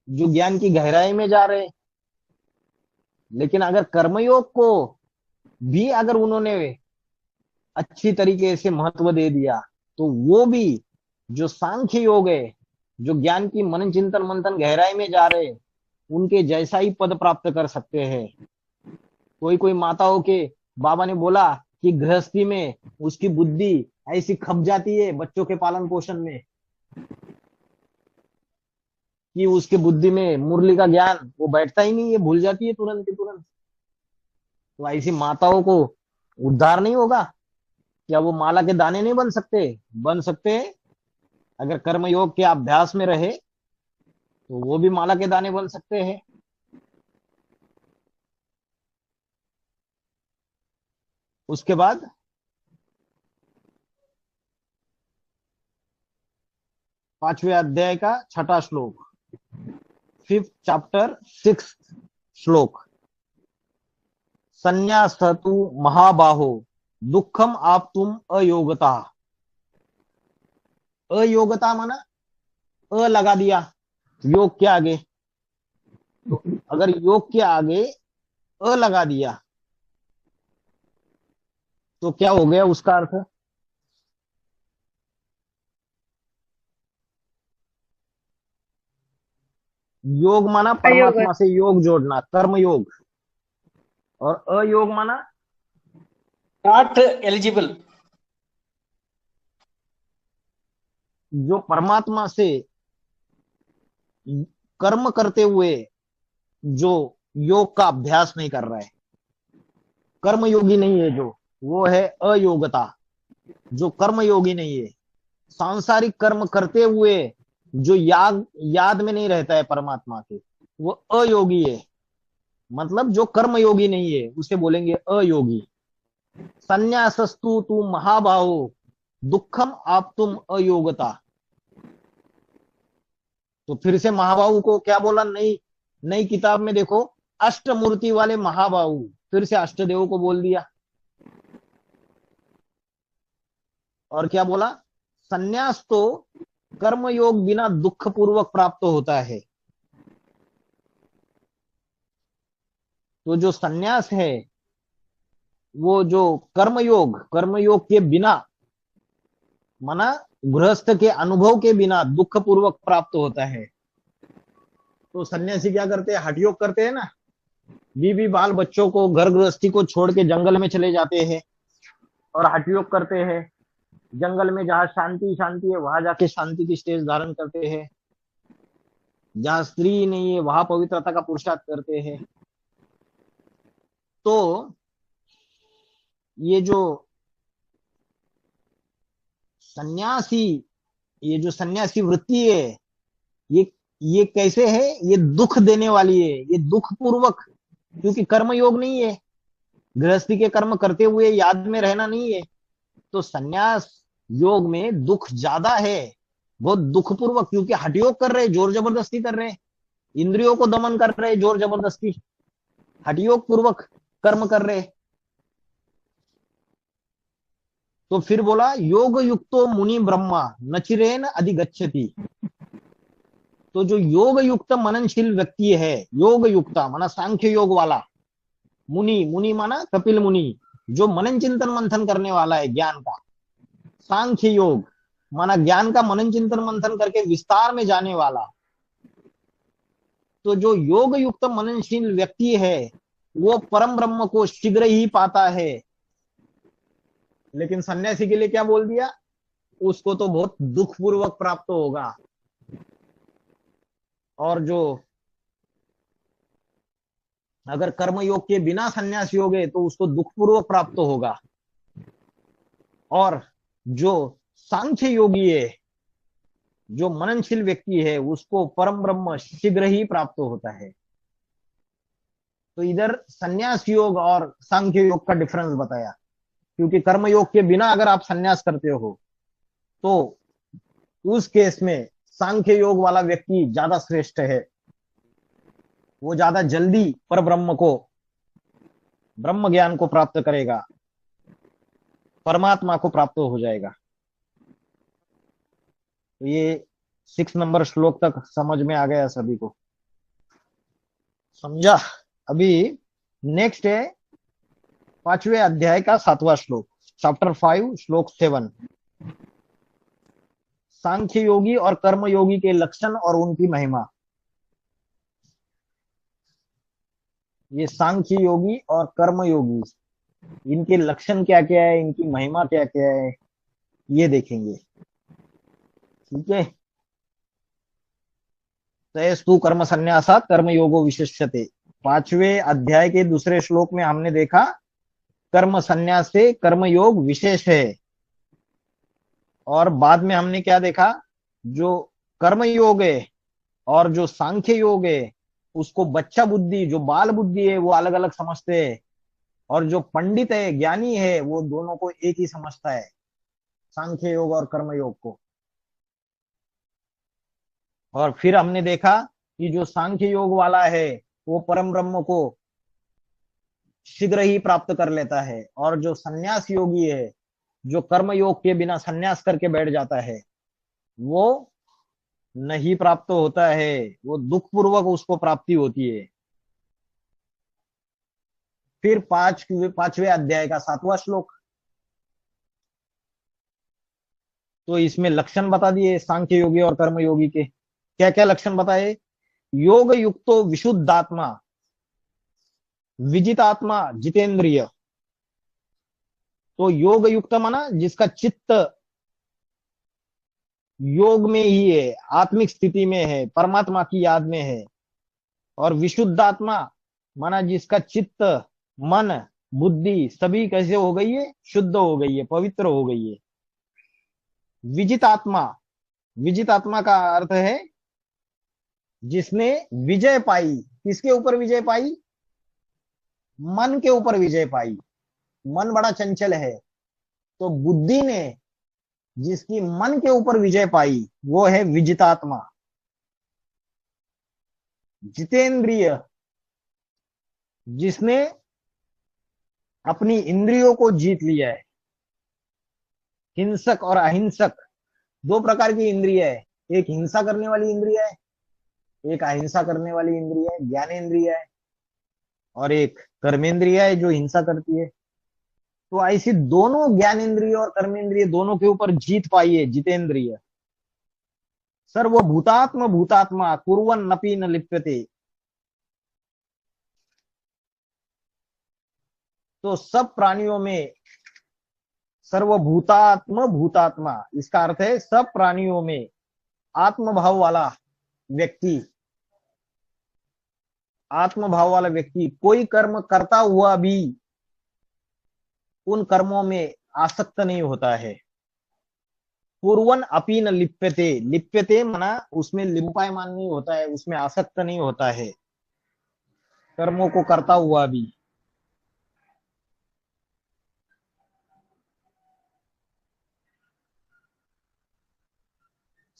जो ज्ञान की गहराई में जा रहे। लेकिन अगर कर्मयोग को भी अगर उन्होंने अच्छी तरीके से महत्व दे दिया, तो वो भी जो सांख्य योग है, जो ज्ञान की मनन चिंतन मंथन गहराई में जा रहे, उनके जैसा ही पद प्राप्त कर सकते हैं। कोई कोई माताओं के बाबा ने बोला कि गृहस्थी में उसकी बुद्धि ऐसी खप जाती है बच्चों के पालन पोषण में, कि उसके बुद्धि में मुरली का ज्ञान वो बैठता ही नहीं है, भूल जाती है तुरंत ही तुरंत। तो ऐसी माताओं को उद्धार नहीं होगा? क्या वो माला के दाने नहीं बन सकते? बन सकते हैं। अगर कर्म योग के अभ्यास में रहे तो वो भी माला के दाने बन सकते हैं। उसके बाद 5वें अध्याय का 6ठा श्लोक, 5th चैप्टर 6th श्लोक। संन्यासतु महाबाहो दुखम आप्तुम अयोगता। अयोगता माना अ लगा दिया योग के आगे। तो अगर योग के आगे अ लगा दिया तो क्या हो गया उसका अर्थ? योग माना परमात्मा से योग जोड़ना, कर्म योग। और अयोग माना नॉट एलिजिबल। जो परमात्मा से कर्म करते हुए जो योग का अभ्यास नहीं कर रहा है, कर्म योगी नहीं है, जो वो है अयोगता। जो कर्म योगी नहीं है, सांसारिक कर्म करते हुए जो याद में नहीं रहता है परमात्मा के, वो अयोगी है। मतलब जो कर्म योगी नहीं है उसे बोलेंगे अयोगी। संन्यासस्तु तू महाबाहो दुखम आप्तुम अयोगता। तो फिर से महाबाहु को क्या बोला? नई किताब में देखो, अष्टमूर्ति वाले महाबाहु, फिर से अष्टदेव को बोल दिया। और क्या बोला? संन्यास तो कर्मयोग बिना दुख पूर्वक प्राप्त होता है। तो जो संन्यास है वो जो कर्मयोग के बिना माना गृहस्थ के अनुभव के बिना दुख पूर्वक प्राप्त होता है। तो सन्यासी क्या करते हैं, हठ योग करते हैं ना, बीवी बाल बच्चों को, घर गृहस्थी को छोड़ के जंगल में चले जाते हैं और हठ योग करते हैं। जंगल में जहाँ शांति शांति है वहां जाके शांति की स्टेज धारण करते हैं, जहाँ स्त्री नहीं है वहां पवित्रता का पुरुषार्थ करते हैं। तो ये जो सन्यासी ये जो सन्यासी वृत्ति है, ये ये कैसे है, ये दुख देने वाली है, ये दुख पूर्वक, क्योंकि कर्म योग नहीं है, गृहस्थी के कर्म करते हुए याद में रहना नहीं है। तो सन्यास योग में दुख ज्यादा है, बहुत दुख पूर्वक, क्योंकि हठ योग कर रहे, जोर जबरदस्ती कर रहे, इंद्रियों को दमन कर रहे, जोर जबरदस्ती हठ योग पूर्वक कर्म कर रहे। तो फिर बोला योग युक्तो मुनि ब्रह्मा नचिरेन अधिगच्छति। तो जो योग युक्त मननशील व्यक्ति है, योग युक्त माना सांख्य योग वाला, मुनि, मुनि माना कपिल मुनि, जो मनन चिंतन मंथन करने वाला है ज्ञान का, सांख्य योग माना ज्ञान का मनन चिंतन मंथन करके विस्तार में जाने वाला। तो जो योग युक्त मननशील व्यक्ति है वो परम ब्रह्म को शीघ्र ही पाता है। लेकिन सन्यासी के लिए क्या बोल दिया, उसको तो बहुत दुख पूर्वक प्राप्त होगा। और जो अगर कर्म योग के बिना सन्यास योग है तो उसको दुख पूर्वक प्राप्त होगा। और जो सांख्य योगी है, जो मननशील व्यक्ति है, उसको परम ब्रह्म शीघ्र ही प्राप्त होता है। तो इधर सन्यास योग और सांख्य योग का डिफरेंस बताया, क्योंकि कर्म योग के बिना अगर आप सन्यास करते हो तो उस केस में सांख्य योग वाला व्यक्ति ज्यादा श्रेष्ठ है, वो ज्यादा जल्दी पर ब्रह्म को, ब्रह्म ज्ञान को प्राप्त करेगा, परमात्मा को प्राप्त हो जाएगा। तो ये 6 नंबर श्लोक तक समझ में आ गया सभी को, समझा। अभी नेक्स्ट है 5वें अध्याय का 7वां श्लोक, चैप्टर 5 श्लोक 7, सांख्य योगी और कर्म योगी के लक्षण और उनकी महिमा। ये सांख्य योगी और कर्म योगी, इनके लक्षण क्या क्या है, इनकी महिमा क्या क्या है, ये देखेंगे। ठीक है। तयस्तु कर्म संन्यासात् कर्म योगो विशिष्यते। 5वें अध्याय के दूसरे श्लोक में हमने देखा कर्म संन्यास से कर्म योग विशेष है। और बाद में हमने क्या देखा, जो कर्म योग है और जो सांख्य योग है उसको बच्चा बुद्धि, जो बाल बुद्धि है वो अलग अलग समझते हैं, और जो पंडित है, ज्ञानी है, वो दोनों को एक ही समझता है, सांख्य योग और कर्म योग को। और फिर हमने देखा कि जो सांख्य योग वाला है वो परम ब्रह्म को शीघ्र ही प्राप्त कर लेता है, और जो संन्यास योगी है, जो कर्म योग के बिना संन्यास करके बैठ जाता है, वो नहीं प्राप्त होता है, वो दुख पूर्वक उसको प्राप्ति होती है। फिर 5वें अध्याय का 7वां श्लोक, तो इसमें लक्षण बता दिए सांख्य योगी और कर्म योगी के। क्या क्या लक्षण बताए, योग युक्तो विशुद्धात्मा, विजितात्मा, जितेंद्रिय। तो योग युक्त माना जिसका चित्त योग में ही है, आत्मिक स्थिति में है, परमात्मा की याद में है। और विशुद्धात्मा माना जिसका चित्त, मन, बुद्धि सभी कैसे हो गई है, शुद्ध हो गई है, पवित्र हो गई है। विजितात्मा, विजितात्मा का अर्थ है जिसने विजय पाई। किसके ऊपर विजय पाई, मन के ऊपर विजय पाई। मन बड़ा चंचल है, तो बुद्धि ने जिसकी मन के ऊपर विजय पाई वो है विजितात्मा। जितेंद्रिय, जिसने अपनी इंद्रियों को जीत लिया है। हिंसक और अहिंसक दो प्रकार की इंद्रिय है, एक हिंसा करने वाली इंद्रिय है, एक अहिंसा करने वाली इंद्रिय है, ज्ञानेंद्रिय है, और एक कर्मेंद्रिय है जो हिंसा करती है। तो ऐसी दोनों ज्ञानेंद्रिय और कर्मेंद्रिय दोनों के ऊपर जीत पाई है जितेंद्रिय। सर्वभूतात्म भूतात्मा कुर्वन्नपि न लिप्यते। तो सब प्राणियों में सर्वभूतात्म भूतात्मा, इसका अर्थ है सब प्राणियों में आत्मभाव वाला व्यक्ति, आत्मभाव वाला व्यक्ति कोई कर्म करता हुआ भी उन कर्मों में आसक्त नहीं होता है। पूर्वन अपी न लिप्यते, लिप्यते मना उसमें लिंपायमान नहीं होता है, उसमें आसक्त नहीं होता है कर्मों को करता हुआ भी।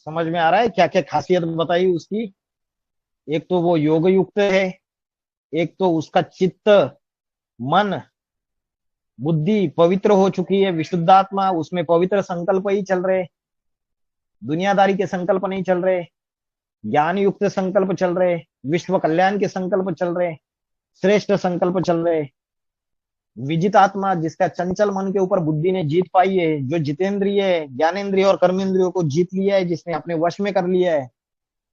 समझ में आ रहा है क्या क्या खासियत बताई उसकी? एक तो वो योग युक्त है, एक तो उसका चित्त मन बुद्धि पवित्र हो चुकी है, विशुद्धात्मा, उसमें पवित्र संकल्प ही चल रहे, दुनियादारी के संकल्प नहीं चल रहे, ज्ञान युक्त संकल्प चल रहे, विश्व कल्याण के संकल्प चल रहे, श्रेष्ठ संकल्प चल रहे। विजित आत्मा, जिसका चंचल मन के ऊपर बुद्धि ने जीत पाई है, जो जितेंद्रिय ज्ञानेन्द्रिय और कर्मेंद्रियों को जीत लिया है, जिसने अपने वश में कर लिया है,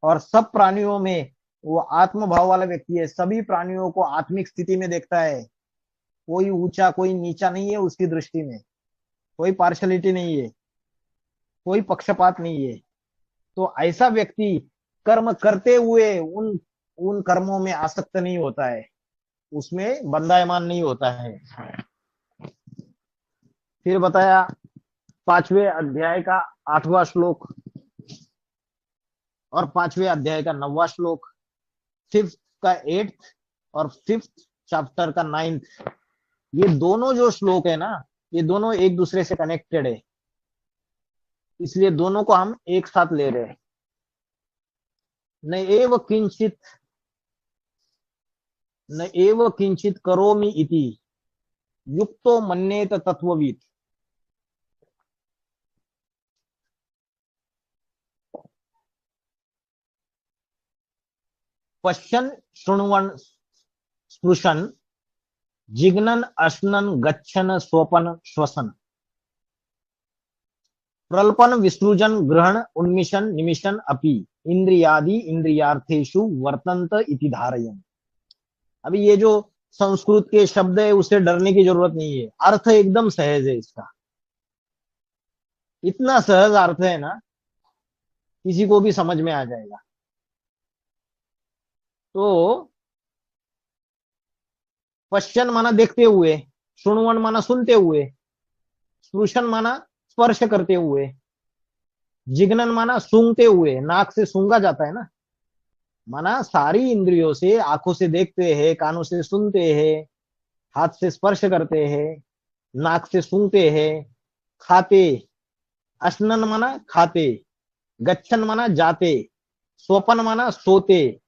और सब प्राणियों में वो आत्म भाव वाला व्यक्ति है, सभी प्राणियों को आत्मिक स्थिति में देखता है, कोई ऊंचा कोई नीचा नहीं है उसकी दृष्टि में, कोई पार्शलिटी नहीं है, कोई पक्षपात नहीं है। तो ऐसा व्यक्ति कर्म करते हुए उन उन कर्मों में आसक्त नहीं होता है, उसमें बंधायमान नहीं होता है। फिर बताया 5वें अध्याय का 8वां श्लोक और 5वें अध्याय का 9वां श्लोक, 5th का 8th और 5th चैप्टर का 9th, ये दोनों जो श्लोक है ना, ये दोनों एक दूसरे से कनेक्टेड है, इसलिए दोनों को हम एक साथ ले रहे हैं। न एव किंचित करोमि इति युक्तो मन्येत तत्ववित्। पश्यन् शृण्वन् स्पृशन् जिघ्नन् अश्नन् गच्छन् स्वपन् श्वसन् प्रल्पन् विसृजन् ग्रहण उन्मिषन् निमिषन् अपि इंद्रियादि इंद्रियार्थेषु वर्तन्त इति धारयन्। अभी ये जो संस्कृत के शब्द है उससे डरने की जरूरत नहीं है, अर्थ एकदम सहज है इसका, इतना सहज अर्थ है ना, किसी को भी समझ में आ जाएगा। तो पश्चन माना देखते हुए, सुनवन माना सुनते हुए, स्पृशन माना स्पर्श करते हुए, जिघ्नन माना सूंघते हुए, नाक से सूंघा जाता है ना, माना सारी इंद्रियों से, आंखों से देखते हैं, कानों से सुनते हैं, हाथ से स्पर्श करते हैं, नाक से सूंघते हैं, खाते, अश्नन माना खाते, गच्छन माना जाते, स्वपन माना सोते,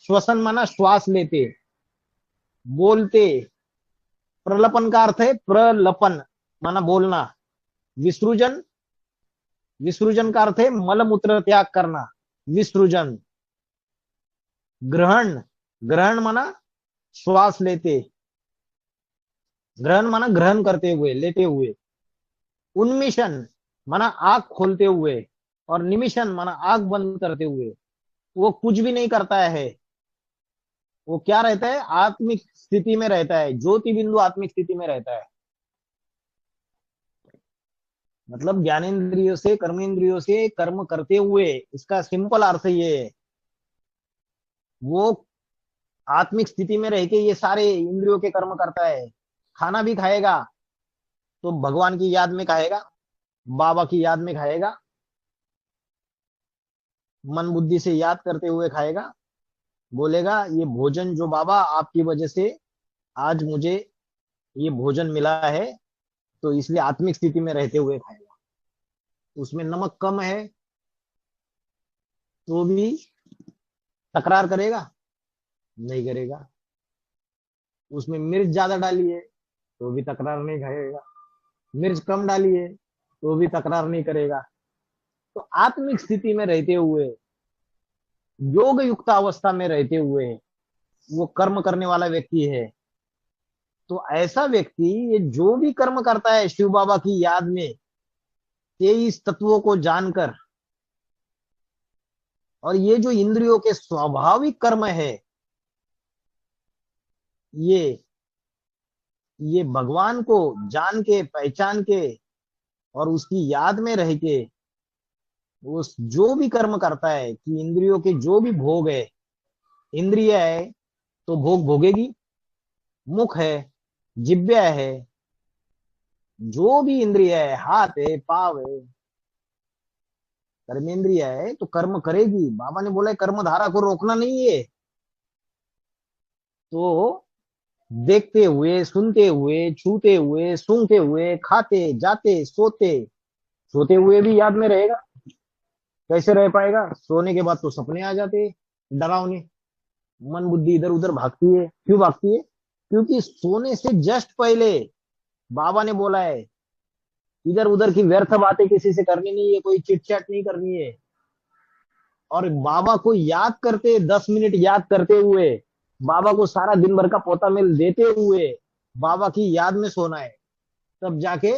श्वसन माना श्वास लेते, बोलते, प्रलपन का अर्थ है प्रलपन माना बोलना, विसृजन, विसृजन का अर्थ है मल मूत्र त्याग करना, विसृजन, ग्रहण, ग्रहण माना श्वास लेते, ग्रहण माना ग्रहण करते हुए, लेते हुए, उन्मिशन माना आंख खोलते हुए, और निमिशन माना आंख बंद करते हुए। वो कुछ भी नहीं करता है, वो क्या रहता है, आत्मिक स्थिति में रहता है, ज्योति बिंदु आत्मिक स्थिति में रहता है। मतलब ज्ञानेन्द्रियों से कर्मेंद्रियों से कर्म करते हुए, इसका सिंपल अर्थ ये है, वो आत्मिक स्थिति में रह के ये सारे इंद्रियों के कर्म करता है। खाना भी खाएगा तो भगवान की याद में खाएगा, बाबा की याद में खाएगा, मन बुद्धि से याद करते हुए खाएगा, बोलेगा ये भोजन जो बाबा आपकी वजह से आज मुझे ये भोजन मिला है, तो इसलिए आत्मिक स्थिति में रहते हुए खाएगा। उसमें नमक कम है तो भी तकरार करेगा? नहीं करेगा। उसमें मिर्च ज्यादा डाली है तो भी तकरार नहीं करेगा, मिर्च कम डाली है तो भी तकरार नहीं करेगा। तो आत्मिक स्थिति में रहते हुए, योग युक्त अवस्था में रहते हुए वो कर्म करने वाला व्यक्ति है। तो ऐसा व्यक्ति ये जो भी कर्म करता है शिव बाबा की याद में, 23 तत्वों को जानकर, और ये जो इंद्रियों के स्वाभाविक कर्म है, ये ये भगवान को जान के, पहचान के और उसकी याद में रह के वो जो भी कर्म करता है, कि इंद्रियों के जो भी भोग है, इंद्रिय है तो भोग भोगेगी, मुख है, जिह्वा है, जो भी इंद्रिय है, हाथ है, पाव है, कर्मेंद्रिय है, तो कर्म करेगी। बाबा ने बोला कर्म धारा को रोकना नहीं है। तो देखते हुए, सुनते हुए, छूते हुए, सूंघते हुए, खाते, जाते, सोते, सोते हुए भी याद में रहेगा। कैसे रह पाएगा? सोने के बाद तो सपने आ जाते हैं डरावने, मन बुद्धि इधर उधर भागती है। क्यों भागती है? क्योंकि सोने से जस्ट पहले बाबा ने बोला है इधर उधर की व्यर्थ बातें किसी से करनी नहीं है, कोई चिट चैट नहीं करनी है। और बाबा को याद करते, 10 मिनट याद करते हुए, बाबा को सारा दिन भर का पोता मिल देते हुए बाबा की याद में सोना है। तब जाके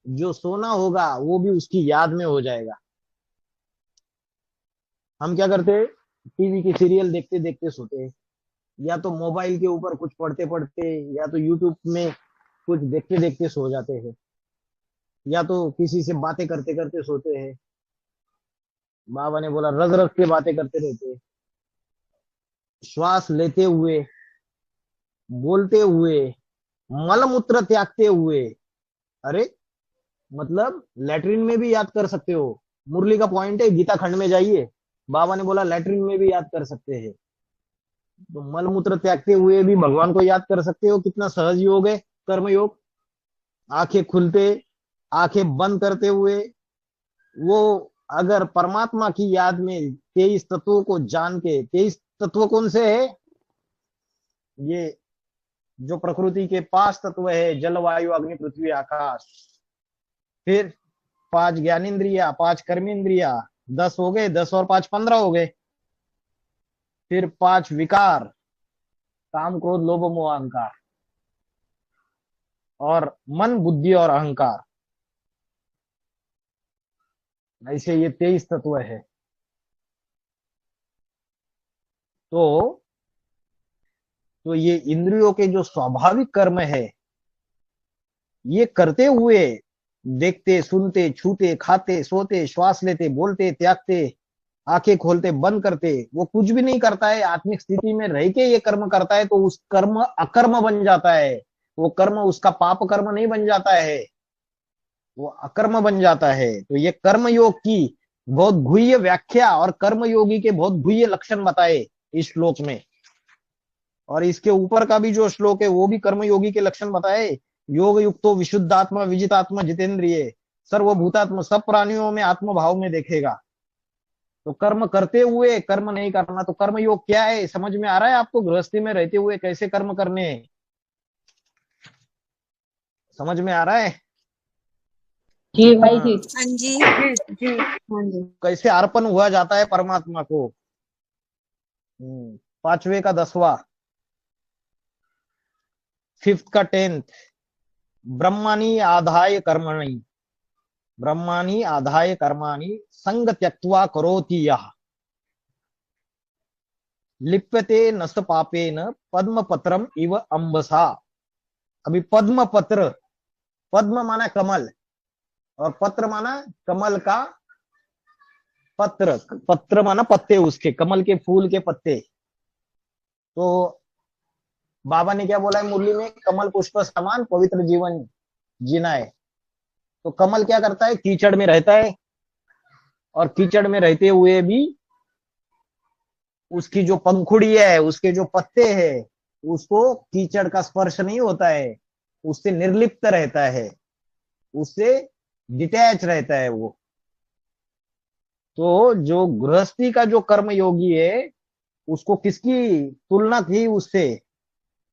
जो सोना होगा वो भी उसकी याद में हो जाएगा। हम क्या करते हैं? टीवी की सीरियल देखते देखते सोते हैं, या तो मोबाइल के ऊपर कुछ पढ़ते पढ़ते, या तो यूट्यूब में कुछ देखते देखते सो जाते हैं, या तो किसी से बातें करते करते सोते हैं। बाबा ने बोला रग रग के बातें करते रहते हैं। श्वास लेते हुए, बोलते हुए, मल मूत्र त्यागते हुए। अरे मतलब लैट्रिन में भी याद कर सकते हो। मुरली का पॉइंट है, गीता खंड में जाइए, बाबा ने बोला लैट्रिन में भी याद कर सकते हैं। तो मल मूत्र त्यागते हुए भी भगवान को याद कर सकते हो। कितना सहज योग है कर्म योग। आंखें खुलते, आंखें बंद करते हुए, वो अगर परमात्मा की याद में 23 तत्वों को जान के, 23 तत्व कौन से है? ये जो प्रकृति के 5 तत्व है, जल वायु अग्नि पृथ्वी आकाश, फिर 5 ज्ञानेन्द्रिया, 5 कर्मेंद्रिया, 10 हो गए, 10 और 5 15 हो गए। फिर 5 विकार, काम क्रोध लोभ मोह अहंकार, और मन बुद्धि और अहंकार। ऐसे ये 23 तत्व है। तो ये इंद्रियों के जो स्वाभाविक कर्म है, ये करते हुए, देखते, सुनते, छूते, खाते, सोते, श्वास लेते, बोलते, त्यागते, आंखें खोलते, बंद करते, वो कुछ भी नहीं करता है, आत्मिक स्थिति में रह के ये कर्म करता है, तो उस कर्म अकर्म बन जाता है। वो कर्म उसका पाप कर्म नहीं बन जाता है, वो अकर्म बन जाता है। तो ये कर्म योग की बहुत गुह्य व्याख्या और कर्म योगी के बहुत गुह्य लक्षण बताए इस श्लोक में। और इसके ऊपर का भी जो श्लोक है वो भी कर्म योगी के लक्षण बताए। योग युक्तो विशुद्धात्मा विजितात्मा जितेंद्रिय सर्वभूतात्मा, सब प्राणियों में आत्म भाव में देखेगा। तो कर्म करते हुए कर्म नहीं करना, तो कर्म योग क्या है समझ में आ रहा है आपको? गृहस्थी में रहते हुए कैसे कर्म करने, समझ में आ रहा है? जी भाई जी। हाँ जी। हाँ जी। कैसे अर्पण हुआ जाता है परमात्मा को। पांचवे का 10वां, फिफ्थ का 10th, ब्रह्माणी आधाय कर्मणि, ब्रह्माणी आधाय कर्माणि संग त्यक्त्वा करोति यः लिप्यते नस पापेन पद्म पत्रम इव अंबसा। अभी पद्म पत्र, पद्म माना कमल और पत्र माना कमल का पत्र, पत्र माना पत्ते, उसके कमल के फूल के पत्ते। तो बाबा ने क्या बोला है मुरली में? कमल पुष्प समान पवित्र जीवन जीना है। तो कमल क्या करता है? कीचड़ में रहता है, और कीचड़ में रहते हुए भी उसकी जो पंखुड़ी है, उसके जो पत्ते हैं, उसको कीचड़ का स्पर्श नहीं होता है, उससे निर्लिप्त रहता है, उससे डिटैच रहता है वो। तो जो गृहस्थी का जो कर्म योगी है, उसको किसकी तुलना थी उससे?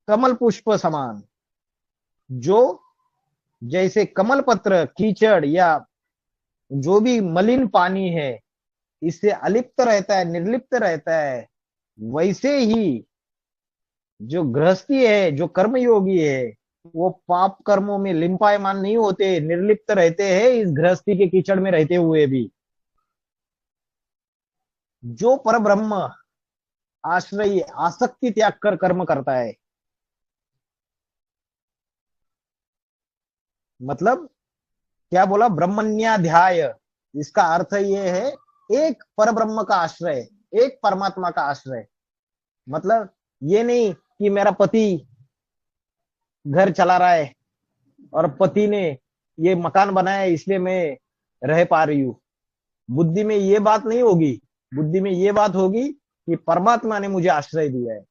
कमल पुष्प समान, जो जैसे कमल पत्र कीचड़ या जो भी मलिन पानी है इससे अलिप्त रहता है, निर्लिप्त रहता है, वैसे ही जो गृहस्थी है, जो कर्म योगी है, वो पाप कर्मों में लिंपायमान नहीं होते, निर्लिप्त रहते हैं इस गृहस्थी के कीचड़ में रहते हुए भी। जो परब्रह्म आश्रयी आसक्ति त्याग कर कर्म करता है, मतलब क्या बोला, ब्रह्मण्याध्याय, इसका अर्थ ये है एक परब्रह्म का आश्रय, एक परमात्मा का आश्रय। मतलब ये नहीं कि मेरा पति घर चला रहा है और पति ने ये मकान बनाया है इसलिए मैं रह पा रही हूं। बुद्धि में ये बात नहीं होगी, बुद्धि में ये बात होगी कि परमात्मा ने मुझे आश्रय दिया है,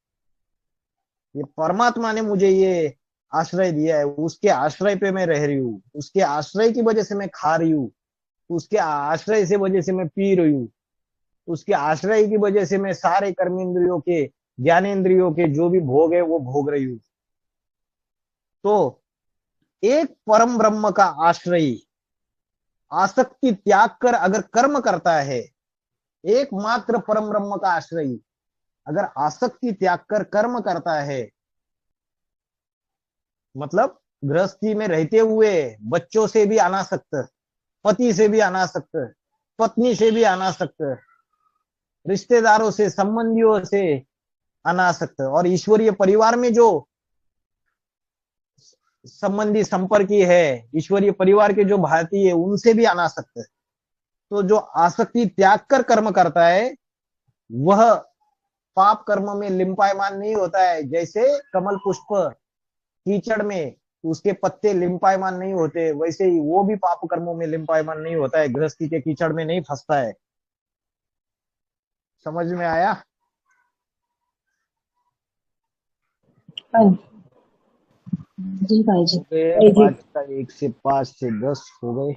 ये परमात्मा ने मुझे ये आश्रय दिया है, उसके आश्रय पे मैं रह रही हूँ, उसके आश्रय की वजह से मैं खा रही हूँ, उसके आश्रय से वजह से मैं पी रही हूँ, उसके आश्रय की वजह से मैं सारे कर्मेंद्रियों के, ज्ञानेन्द्रियों के जो भी भोग है वो भोग रही हूँ। तो एक परम ब्रह्म का आश्रयी आसक्ति त्याग कर अगर कर्म करता है, एकमात्र परम ब्रह्म का आश्रयी अगर आसक्ति त्याग कर कर्म करता है, मतलब गृहस्थी में रहते हुए बच्चों से भी अनासक्त, पति से भी अनासक्त, पत्नी से भी अनासक्त, रिश्तेदारों से, संबंधियों से अनासक्त, और ईश्वरीय परिवार में जो संबंधी संपर्की है, ईश्वरीय परिवार के जो भारतीय है उनसे भी अनासक्त। तो जो आसक्ति त्याग कर कर्म करता है वह पाप कर्म में लिंपायमान नहीं होता है। जैसे कमल पुष्प कीचड़ में उसके पत्ते लिंपायमान नहीं होते, वैसे ही वो भी पाप कर्मों में लिंपायमान नहीं होता है, गृहस्थी के कीचड़ में नहीं फंसता है। समझ में आया? हाँ जी भाई जी। ओके, भाई जी। 5 का 1 से 5 से 10 हो गए।